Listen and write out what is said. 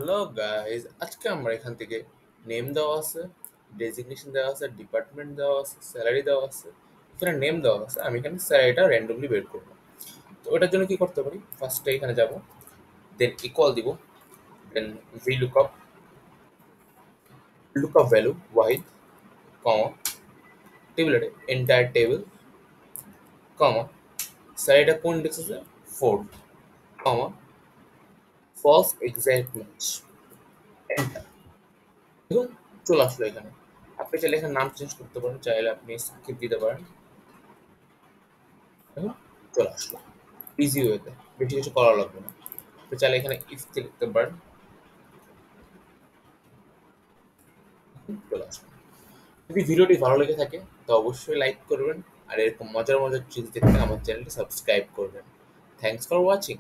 Hello guys, আজকে আমরা এখান থেকে নেম দেওয়া আছে, ডেজিগনেশন দেওয়া আছে, ডিপার্টমেন্ট দেওয়া আছে, স্যালারি দেওয়া আছে। এখানে নেম দেওয়া আছে, আমি এখানে স্যালারিটা র্যান্ডমলি বের করবো। তো ওটার জন্য কি করতে পারি, ফার্স্টে এখানে যাব, দেন ইকুয়াল দিব, দেন ভি লুকআপ ভ্যালু ওয়াহিদ, কমা, টেবিলেটে এন্টায়ার টেবিল, কমা, স্যালারিটা কোন ইন্ডেক্স আছে, ফোর্থ, কমা, ফলস এক্সাক্ট ম্যাচ, এন্টার। দেখুন চলে আসলো এখানে। আপনি চাইলে এখানে নাম চেঞ্জ করতে পারেন, চাইলে আপনি সাকিব দিতে পারেন। দেখুন চলে আসলো ইজি ওয়েতে, বেশি কিছু করা লাগবে না। আপনি চাইলে এখানে ইফ লিখতে পারেন। চলে আসলো। যদি ভিডিওটি ভালো লেগে থাকে তো অবশ্যই লাইক করবেন, আর এরকম মজার মজার ট্রিক্স দেখতে আমার চ্যানেলটি সাবস্ক্রাইব করবেন। Thanks for watching.